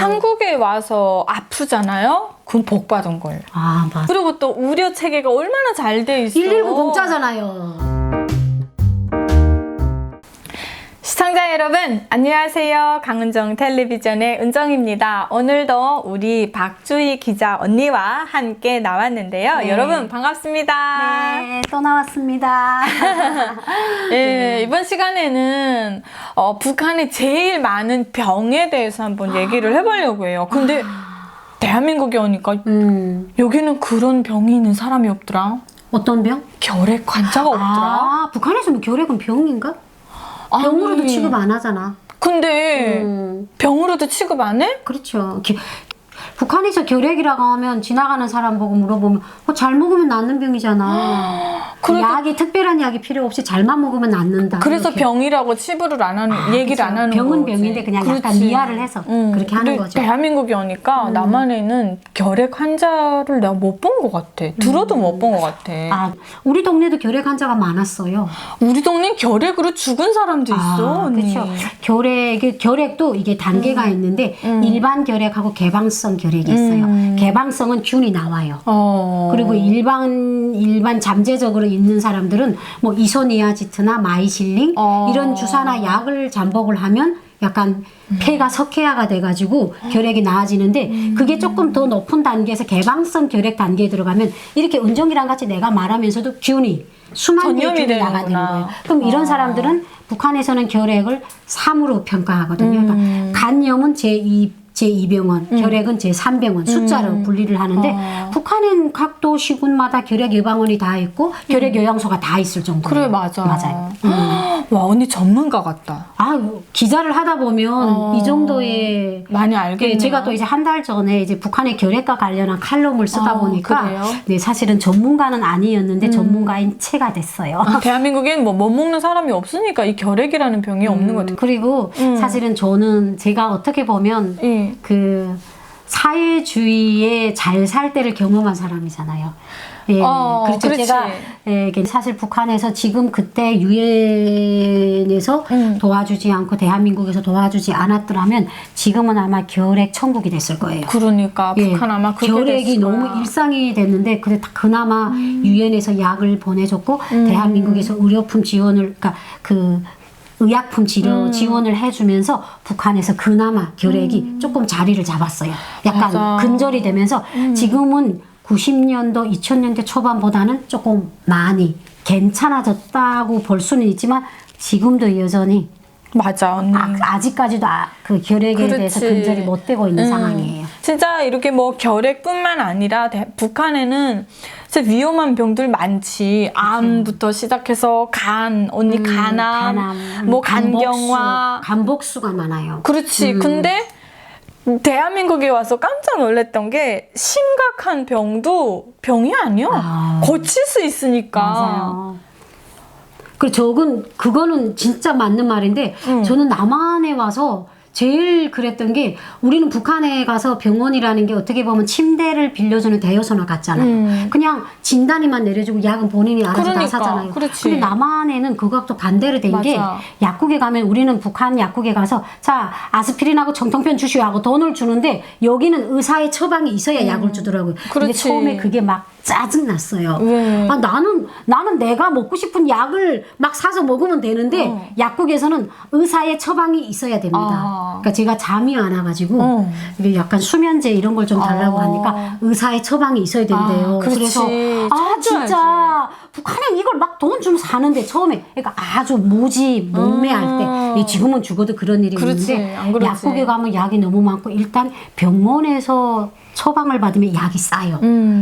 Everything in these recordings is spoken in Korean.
한국에 와서 아프잖아요. 그럼 복 받은 거예요. 아, 맞아. 그리고 또 의료 체계가 얼마나 잘 돼 있어. 119 공짜잖아요. 시청자 여러분, 안녕하세요. 강은정 텔레비전의 은정입니다. 오늘도 우리 박주희 기자 언니와 함께 나왔는데요. 네. 여러분 반갑습니다. 네, 또 나왔습니다. 네, 이번 시간에는 북한에 제일 많은 병에 대해서 한번 얘기를 해보려고 해요. 근데 대한민국에 오니까 여기는 그런 병이 있는 사람이 없더라. 어떤 병? 결핵 환자가 없더라. 아, 북한에서는 결핵은 병인가? 병으로도 아니, 취급 안 하잖아. 근데 병으로도 취급 안 해? 그렇죠. 북한에서 결핵이라고 하면 지나가는 사람 보고 물어보면 잘 먹으면 낫는 병이잖아. 그래도- 약이 특별한 약이 필요 없이 잘만 먹으면 낫는다. 그래서 이렇게. 병이라고 치부를 안 하는, 얘기를 그쵸. 안 하는 병은 거지. 병인데 그냥 약간 그렇지. 미화를 해서 그렇게 하는 근데 거죠. 대한민국에 오니까 남한에는 결핵 환자를 내가 못 본 것 같아. 들어도 못 본 것 같아. 아, 우리 동네도 결핵 환자가 많았어요. 우리 동네는 결핵으로 죽은 사람도 있어. 언니. 그렇죠. 결핵도 이게 단계가 있는데 일반 결핵하고 개방성 결핵이 있어요. 개방성은 균이 나와요. 그리고 일반 잠재적으로 있는 사람들은 뭐 이소니아지트나 마이실링 이런 주사나 약을 잠복을 하면 약간 폐가 석회화가 돼가지고 결핵이 나아지는데 그게 조금 더 높은 단계에서 개방성 결핵 단계에 들어가면 이렇게 은정이랑 같이 내가 말하면서도 균이 수만 개의 전염이 균이 나가는 되는구나. 거예요. 그럼 이런 사람들은 북한에서는 결핵을 3으로 평가하거든요. 그러니까 간염은 제2병원, 결핵은 제3병원 숫자로 분리를 하는데 북한엔 각 도 시군마다 결핵 예방원이 다 있고 결핵 요양소가 다 있을 정도예요. 그래, 맞아. 맞아요. 와, 언니 전문가 같다. 아, 기자를 하다 보면 이 정도의 많이 알겠네요. 제가 또 이제 한 달 전에 이제 북한의 결핵과 관련한 칼럼을 쓰다 보니까 그래요? 네, 사실은 전문가는 아니었는데 전문가인 체가 됐어요. 대한민국엔 뭐 못 먹는 사람이 없으니까 이 결핵이라는 병이 없는 것 같아. 그리고 사실은 저는 제가 어떻게 보면 그 사회주의에 잘 살 때를 경험한 사람이잖아요. 예, 그렇죠. 그렇지. 제가 이게 사실 북한에서 지금 그때 유엔에서 도와주지 않고 대한민국에서 도와주지 않았더라면 지금은 아마 결핵 천국이 됐을 거예요. 그러니까 북한 아마 그렇게 결핵이 됐을 거야. 너무 일상이 됐는데 그나마 유엔에서 약을 보내줬고 대한민국에서 의료품 지원을 그러니까 의약품 치료 지원을 해주면서 북한에서 그나마 결핵이 조금 자리를 잡았어요. 약간 맞아. 근절이 되면서 지금은 90년도, 2000년대 초반보다는 조금 많이 괜찮아졌다고 볼 수는 있지만 지금도 여전히 맞아, 언니. 아직까지도 그 결핵에 그렇지. 대해서 근절이 못 되고 있는 상황이에요. 진짜 이렇게 뭐 결핵뿐만 아니라 북한에는 진짜 위험한 병들 많지. 암부터 시작해서 언니 간암, 뭐 간경화. 간복수가 많아요. 그렇지. 근데 대한민국에 와서 깜짝 놀랐던 게 심각한 병도 병이 아니야. 고칠 수 있으니까. 맞아요. 그리고 그거는 진짜 맞는 말인데 저는 남한에 와서 제일 그랬던 게 우리는 북한에 가서 병원이라는 게 어떻게 보면 침대를 빌려주는 대여소나 같잖아요. 그냥 진단이만 내려주고 약은 본인이 알아서 다 사잖아요. 그렇지. 근데 남한에는 그거하고 또 반대로 된 게 약국에 가면 우리는 북한 약국에 가서 자 아스피린하고 정통편 주시오 하고 돈을 주는데 여기는 의사의 처방이 있어야 약을 주더라고요. 근데 그렇지. 처음에 그게 막 짜증났어요. 왜? 아, 나는 내가 먹고 싶은 약을 막 사서 먹으면 되는데 약국에서는 의사의 처방이 있어야 됩니다. 그러니까 제가 잠이 안 와가지고 이게 약간 수면제 이런 걸 좀 달라고 하니까 의사의 처방이 있어야 된대요. 그래서 진짜 북한에 이걸 막 돈 좀 사는데 처음에 그러니까 아주 목매할 때 지금은 죽어도 그런 일이 있는데 약국에 가면 약이 너무 많고 일단 병원에서 처방을 받으면 약이 싸요.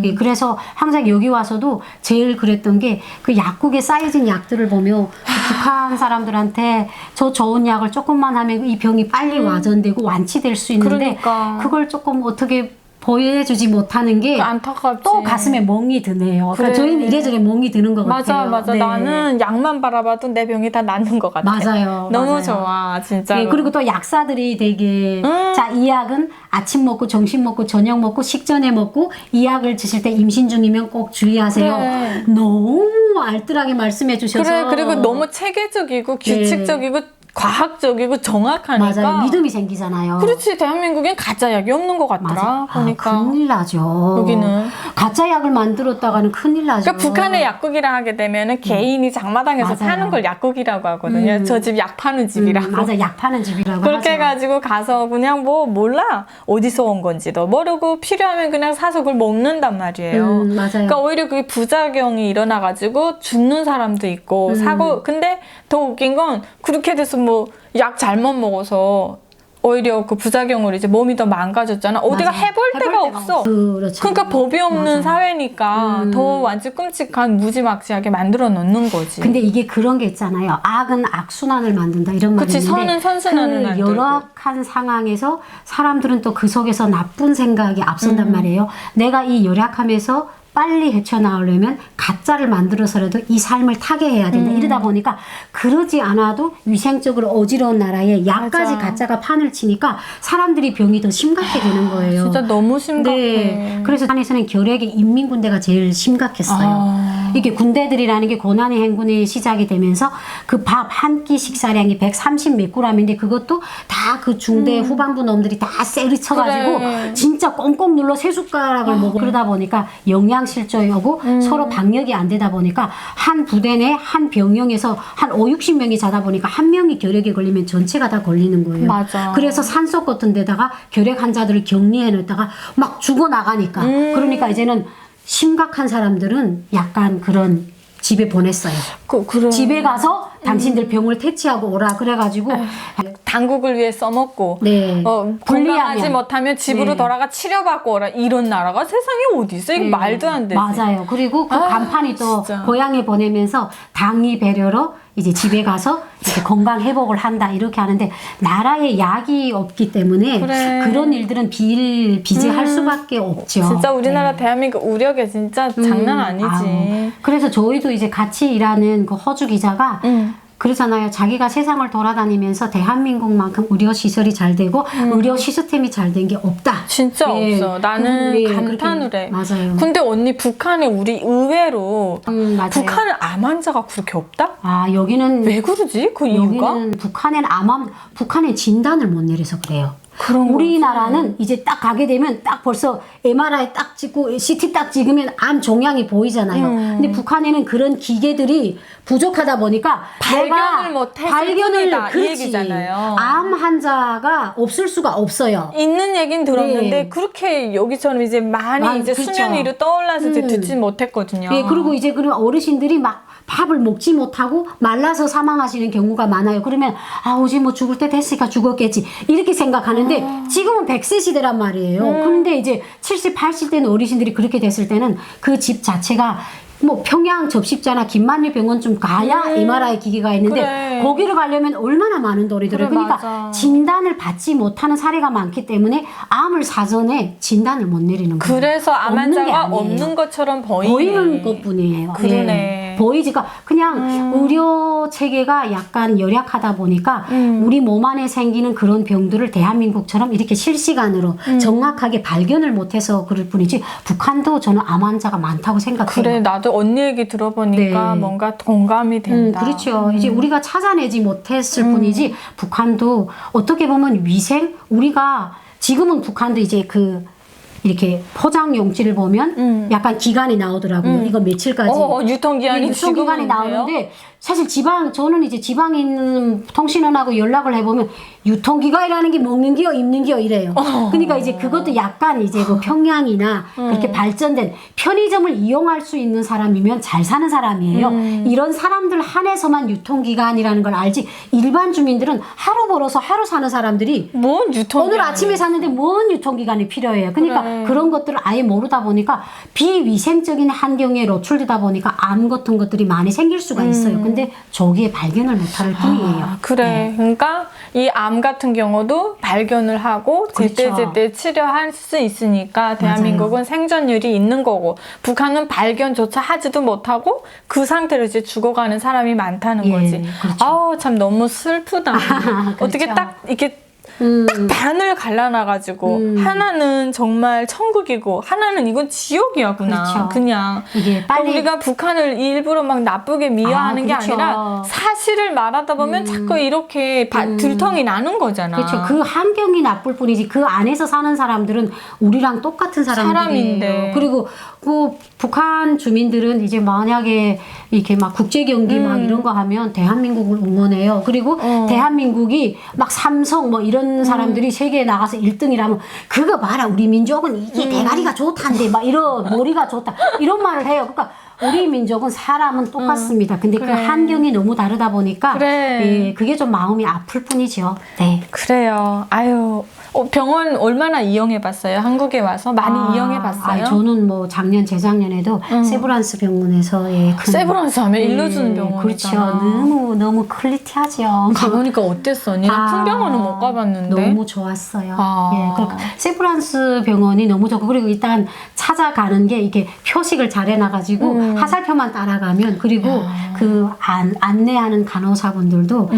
예, 그래서 항상 여기 와서도 제일 그랬던 게 그 약국에 쌓여진 약들을 보며 북한 사람들한테 저 좋은 약을 조금만 하면 이 병이 빨리 와전되고 완치될 수 있는데 그걸 조금 어떻게 보여주지 못하는 게 안타깝지. 또 가슴에 멍이 드네요. 그래. 그러니까 저희는 이래저래 멍이 드는 것 같아요. 맞아. 네. 나는 약만 바라봐도 내 병이 다 낫는 것 같아. 맞아요. 너무 맞아요. 좋아, 진짜. 네, 그리고 또 약사들이 되게 자, 이 약은 아침 먹고 점심 먹고 저녁 먹고 식전에 먹고 이 약을 드실 때 임신 중이면 꼭 주의하세요. 너무 알뜰하게 말씀해 주셔서 그리고 너무 체계적이고 규칙적이고 과학적이고 정확하니까. 맞아요. 믿음이 생기잖아요. 그렇지. 대한민국엔 가짜 약이 없는 것 같더라. 맞아. 보니까. 큰일 나죠. 여기는. 가짜 약을 만들었다가는 큰일 나죠. 그러니까 북한의 약국이라 하게 되면은 개인이 장마당에서 맞아요. 파는 걸 약국이라고 하거든요. 저 집 약 파는 집이라고. 맞아. 약 파는 집이라고 그렇게 하죠. 해가지고 가서 그냥 뭐 몰라. 어디서 온 건지도 모르고 필요하면 그냥 사서 그걸 먹는단 말이에요. 맞아요. 그러니까 오히려 그게 부작용이 일어나가지고 죽는 사람도 있고 사고. 근데 더 웃긴 건 그렇게 돼서 뭐 약 잘못 먹어서 오히려 그 부작용으로 이제 몸이 더 망가졌잖아. 어디가 맞아요. 해볼 데가 없어. 그렇죠. 그러니까 법이 없는 맞아요. 사회니까 더 완전 끔찍한 무지막지하게 만들어 놓는 거지. 근데 이게 그런 게 있잖아요. 악은 악순환을 만든다 이런 말이 그치, 있는데 선은 선순환을 그 만들고. 열악한 상황에서 사람들은 또 그 속에서 나쁜 생각이 앞선단 말이에요. 내가 이 열악함에서 빨리 헤쳐나오려면 가짜를 만들어서라도 이 삶을 타게 해야 된다. 이러다 보니까 그러지 않아도 위생적으로 어지러운 나라에 약까지 맞아. 가짜가 판을 치니까 사람들이 병이 더 심각해 되는 거예요. 진짜 너무 심각해. 네. 그래서 한에서는 결핵의 인민군대가 제일 심각했어요. 이게 군대들이라는 게 고난의 행군이 시작이 되면서 그 밥 한 끼 식사량이 130 몇 g인데 그것도 다 그 중대 후반부 놈들이 다 쎄리 쳐가지고 그래. 진짜 꽁꽁 눌러 세 숟가락을 먹고 그러다 보니까 영양실조이 오고 서로 방역이 안 되다 보니까 한 부대 내 한 병영에서 한 50~60명이 자다 보니까 한 명이 결핵에 걸리면 전체가 다 걸리는 거예요. 맞아. 그래서 산속 같은 데다가 결핵 환자들을 격리해 놓다가 막 죽어나가니까 그러니까 이제는 심각한 사람들은 약간 그런 집에 보냈어요. 그래. 집에 가서 당신들 병을 퇴치하고 오라 그래가지고 당국을 위해 써먹고 네. 건강하지 불리하면. 못하면 집으로 네. 돌아가 치료받고 오라. 이런 나라가 세상에 어디 있어? 이거 네. 말도 안 되지. 맞아요. 그리고 그 간판이 또 진짜. 고향에 보내면서 당의 배려로 이제 집에 가서 이렇게 건강 회복을 한다 이렇게 하는데 나라에 약이 없기 때문에 그래. 그런 일들은 비일비재할 수밖에 없죠. 진짜 우리나라 네. 대한민국 우력에 진짜 장난 아니지. 아우. 그래서 저희도 이제 같이 일하는 그 허주 기자가 그러잖아요. 자기가 세상을 돌아다니면서 대한민국만큼 의료 시설이 잘 되고 의료 시스템이 잘 된 게 없다. 진짜 예. 없어. 나는 예, 감탄을 그렇게, 해. 맞아요. 근데 언니 북한에 우리 의외로 맞아요. 북한은 암 환자가 그렇게 없다? 아 여기는 왜 그러지? 그 이유가? 여기는 북한엔 진단을 못 내려서 그래요. 그런 우리나라는 이제 딱 가게 되면 딱 벌써 MRI 딱 찍고 CT 딱 찍으면 암 종양이 보이잖아요. 근데 북한에는 그런 기계들이 부족하다 보니까 발견을 못했을 뿐이다, 이 그렇지. 얘기잖아요. 암 환자가 없을 수가 없어요. 있는 얘긴 들었는데 네. 그렇게 여기처럼 이제 많이 이제 그렇죠. 수면 위로 떠올라서 이제 듣지 못했거든요. 예, 그리고 이제 그러면 어르신들이 막 밥을 먹지 못하고 말라서 사망하시는 경우가 많아요. 그러면 이제 뭐 죽을 때 됐으니까 죽었겠지 이렇게 생각하는데 지금은 100세 시대란 말이에요. 그런데 이제 70, 80대는 어르신들이 그렇게 됐을 때는 그 집 자체가 뭐 평양 접십자나 김만일 병원쯤 가야 MRI 기계가 있는데 그래. 거기를 가려면 얼마나 많은 돈이 들어요. 그래, 그러니까 맞아. 진단을 받지 못하는 사례가 많기 때문에 암을 사전에 진단을 못 내리는 거예요. 그래서 암 없는 게 환자가 아니에요. 없는 것처럼 보이네. 보이는 것뿐이에요. 그러네. 예. 보이지가 그냥 의료 체계가 약간 열약하다 보니까 우리 몸 안에 생기는 그런 병들을 대한민국처럼 이렇게 실시간으로 정확하게 발견을 못해서 그럴 뿐이지 북한도 저는 암 환자가 많다고 생각해요. 그래, 나도 언니 얘기 들어보니까 네. 뭔가 동감이 된다. 그렇죠. 이제 우리가 찾아내지 못했을 뿐이지 북한도 어떻게 보면 위생 우리가 지금은 북한도 이제 그 이렇게 포장 용지를 보면 약간 기간이 나오더라고요. 이거 며칠까지 유통기한이 유통기간이 나오는데 사실 저는 이제 지방에 있는 통신원하고 연락을 해보면 유통기간이라는 게 먹는 게요, 입는 게요 이래요. 그러니까 이제 그것도 약간 이제 그 평양이나 그렇게 발전된 편의점을 이용할 수 있는 사람이면 잘 사는 사람이에요. 이런 사람들 한해서만 유통기간이라는 걸 알지 일반 주민들은 하루 벌어서 하루 사는 사람들이 뭔 유통기한? 오늘 아침에 샀는데 뭔 유통기간이 필요해요. 그러니까 그런 것들을 아예 모르다 보니까 비위생적인 환경에 노출되다 보니까 암 같은 것들이 많이 생길 수가 있어요. 근데 저기에 발견을 못할 뿐이에요. 그래. 그러니까 이 암 같은 경우도 발견을 하고 제때제때 치료할 수 있으니까 대한민국은 생존율이 있는 거고 북한은 발견조차 하지도 못하고 그 상태로 이제 죽어가는 사람이 많다는 예, 거지. 그렇죠. 아우 참 너무 슬프다. 어떻게 그렇죠. 딱 이렇게 딱 반을 갈라놔가지고 하나는 정말 천국이고 하나는 이건 지옥이야구나. 그렇죠. 그냥 이게 빨리 우리가 북한을 일부러 막 나쁘게 미화하는 게 그렇죠. 아니라 사실을 말하다 보면 자꾸 이렇게 들통이 나는 거잖아. 그렇죠. 그 환경이 나쁠 뿐이지 그 안에서 사는 사람들은 우리랑 똑같은 사람들이에요. 사람인데. 그리고 그 북한 주민들은 이제 만약에 이렇게 막 국제 경기 막 이런 거 하면 대한민국을 응원해요. 그리고 대한민국이 막 삼성 뭐 이런 사람들이 세계에 나가서 1등이라면 그거 봐라 우리 민족은 이게 대가리가 좋단데 막 이런 머리가 좋다 이런 말을 해요. 그러니까 우리 민족은 사람은 똑같습니다. 근데 그래. 그 환경이 너무 다르다 보니까 그래. 예, 그게 좀 마음이 아플 뿐이죠. 네. 그래요. 아유, 병원 얼마나 이용해봤어요? 한국에 와서 많이 이용해봤어요? 저는 뭐 작년, 재작년에도 세브란스 병원에서 세브란스 하면 일루준 병원이잖아. 그렇죠. 너무 퀄리티하죠. 가보니까 어땠어? 니는 큰 병원은 못 가봤는데. 너무 좋았어요. 아. 예, 그러니까 세브란스 병원이 너무 좋고 그리고 일단 찾아가는 게 이렇게 표식을 잘 해놔가지고 화살표만 따라가면 그리고 그 안내하는 간호사분들도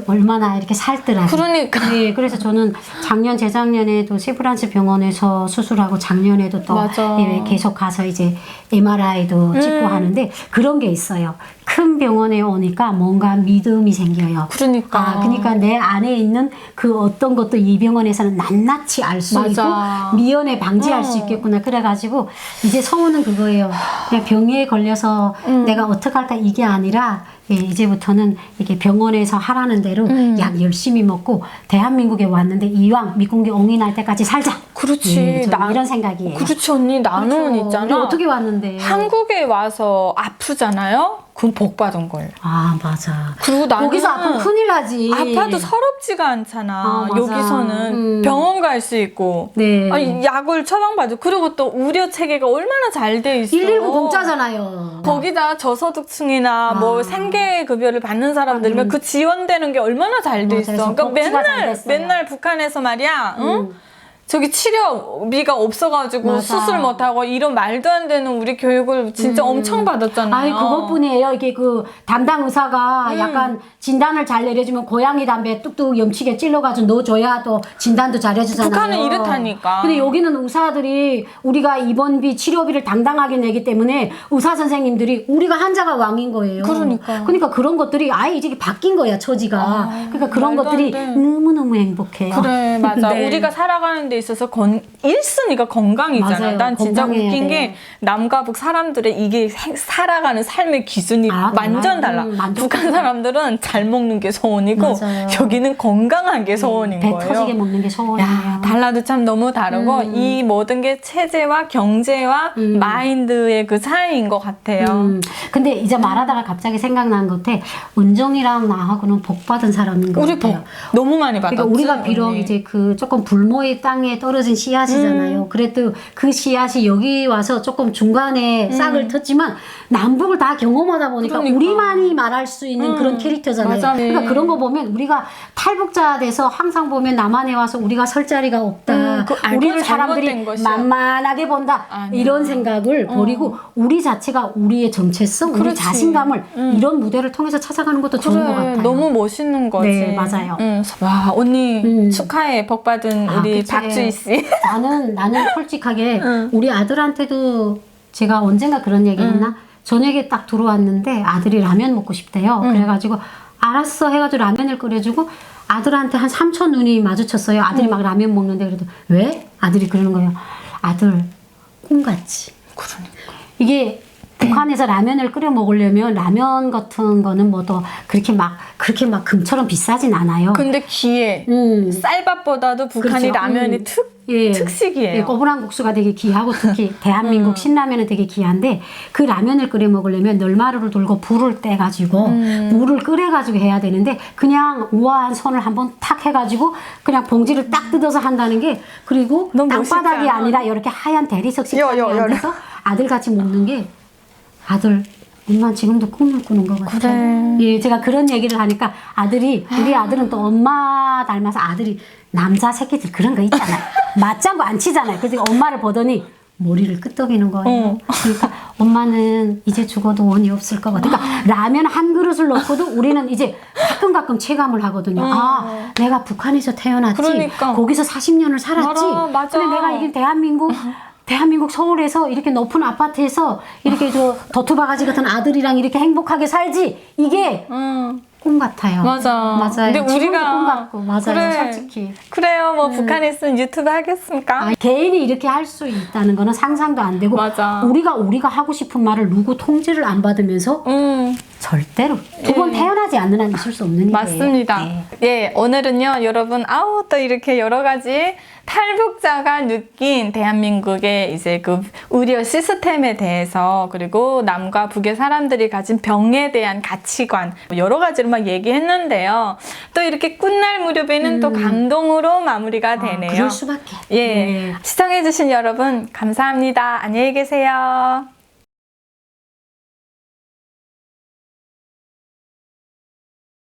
얼마나 이렇게 살뜰하게. 그러니까. 예, 그래서 저는 작년, 재작년에도 세브란스 병원에서 수술하고 작년에도 또 맞아. 예, 계속 가서 이제 MRI도 찍고 하는데 그런 게 있어요. 큰 병원에 오니까 뭔가 믿음이 생겨요. 그러니까. 그러니까 내 안에 있는 그 어떤 것도 이 병원에서는 낱낱이 알 수 있고 맞아. 미연에 방지할 수 있겠구나. 그래가지고 이제 소원은 그거예요. 그냥 병에 걸려서 내가 어떡할까 이게 아니라 예, 이제부터는 이렇게 병원에서 하라는 대로 약 열심히 먹고 대한민국에 왔는데 이왕 미군기 옹이 날 때까지 살자. 그렇지. 예, 저는 이런 생각이에요. 그렇지 언니. 나는 그렇죠. 있잖아. 우리 어떻게 왔는데? 한국에 와서 아프잖아요? 그건 복 받은 걸. 아 맞아. 그리고 나는 거기서 아프면 큰일 나지. 아파도 서럽지가 않잖아. 맞아. 여기서는 병원 갈 수 있고 네. 아니, 약을 처방받고 그리고 또 의료 체계가 얼마나 잘 돼 있어. 119 공짜잖아요. 거기다 저소득층이나 뭐 생계급여를 받는 사람들이면 그 지원되는 게 얼마나 잘 돼 있어. 맞아요. 그러니까 복지가 잘 맨날 됐어요. 맨날 북한에서 말이야. 응? 저기 치료비가 없어가지고 맞아. 수술 못하고 이런 말도 안 되는 우리 교육을 진짜 엄청 받았잖아요. 아니 그것뿐이에요. 이게 그 담당 의사가 약간 진단을 잘 내려주면 고양이 담배 뚝뚝 염치게 찔러가지고 넣어줘야 또 진단도 잘해주잖아요. 북한은 이렇다니까. 근데 여기는 의사들이 우리가 입원비 치료비를 당당하게 내기 때문에 의사 선생님들이 우리가 환자가 왕인 거예요. 그러니까 그런 것들이 아예 이제 바뀐 거야 처지가. 그러니까 그런 말도 것들이 안 돼. 너무너무 행복해요. 그래 맞아. 네. 우리가 살아가는 데 있어서 1순위가 건강이잖아. 맞아요. 난 진짜 건강해야 웃긴 돼. 게 남과 북 사람들의 이게 살아가는 삶의 기준이 완전 달라. 북한 사람들은 잘 먹는 게 소원이고 맞아요. 여기는 건강한 게 소원인 배 거예요. 터지게 먹는 게 소원이에요. 야, 달라도 참 너무 다르고 이 모든 게 체제와 경제와 마인드의 그 차이인 것 같아요. 근데 이제 말하다가 갑자기 생각난 것 같아. 은정이랑 나하고는 복 받은 사람인 것 우리 같아요. 복 너무 많이 받았지. 그러니까 우리가 비록 언니. 이제 그 조금 불모의 땅에 떨어진 씨앗이잖아요. 그래도 그 씨앗이 여기 와서 조금 중간에 싹을 텄지만 남북을 다 경험하다 보니까 그러니까. 우리만이 말할 수 있는 그런 캐릭터잖아요. 맞아. 그러니까 그런 거 보면 우리가 탈북자 돼서 항상 보면 남한에 와서 우리가 설 자리가 없다. 그 알고 우리를 잘못된 사람들이 것이야. 만만하게 본다. 아니야. 이런 생각을 버리고 우리 자체가 우리의 정체성, 우리 그렇지. 자신감을 이런 무대를 통해서 찾아가는 것도 좋은 것 같아요. 너무 멋있는 거지. 네, 맞아요. 와, 언니 축하해. 복 받은 우리 그치. 박주희 씨. 나는 솔직하게 우리 아들한테도 제가 언젠가 그런 얘기 했나? 저녁에 딱 들어왔는데 아들이 라면 먹고 싶대요. 그래가지고 알았어 해가지고 라면을 끓여주고 아들한테 한 3초 눈이 마주쳤어요. 아들이 막 라면 먹는데 그래도 왜? 아들이 그러는 거예요. 아들 꿈같지. 그러니까. 이게 북한에서 라면을 끓여 먹으려면 라면 같은 거는 뭐 또 그렇게 막 금처럼 비싸진 않아요. 근데 귀해. 쌀밥보다도 북한이 그렇죠. 라면이 특식이에요. 예, 꼬부랑 국수가 되게 귀하고 특히 대한민국 신라면은 되게 귀한데 그 라면을 끓여 먹으려면 널마루를 돌고 불을 떼가지고 물을 끓여가지고 해야 되는데 그냥 우아한 손을 한번 탁 해가지고 그냥 봉지를 딱 뜯어서 한다는 게 그리고 너무 땅바닥이 멋있지 않아? 아니라 이렇게 하얀 대리석 식탁에 여. 앉아서 아들같이 먹는 게 아들 엄마 지금도 꿈을 꾸는 것 같아. 그래. 예, 제가 그런 얘기를 하니까 우리 아들은 또 엄마 닮아서 아들이 남자 새끼들 그런 거 있잖아요. 맞장구 안 치잖아요. 그래서 엄마를 보더니 머리를 끄덕이는 거예요. 그러니까 엄마는 이제 죽어도 원이 없을 것 같아. 그러니까 라면 한 그릇을 넣고도 우리는 이제 가끔 체감을 하거든요. 아, 내가 북한에서 태어났지. 그러니까. 거기서 40년을 살았지. 맞아. 근데 내가 이게 대한민국 서울에서 이렇게 높은 아파트에서 이렇게 저 도투바가지 같은 아들이랑 이렇게 행복하게 살지. 이게 꿈 같아요. 맞아요. 근데 우리가 꿈 같고 맞아요. 그래. 솔직히. 그래요. 뭐 북한에 있으면 유튜브 하겠습니까? 개인이 이렇게 할 수 있다는 거는 상상도 안 되고 맞아. 우리가 하고 싶은 말을 누구 통지를 안 받으면서 절대로 두 번 태어나지 않는 한 있을 수 없는 일이에요. 맞습니다. 네. 예, 오늘은요, 여러분, 또 이렇게 여러 가지 탈북자가 느낀 대한민국의 이제 그 의료 시스템에 대해서, 그리고 남과 북의 사람들이 가진 병에 대한 가치관, 여러 가지로 막 얘기했는데요. 또 이렇게 끝날 무렵에는 또 감동으로 마무리가 되네요. 그럴 수밖에. 예. 시청해주신 여러분, 감사합니다. 안녕히 계세요.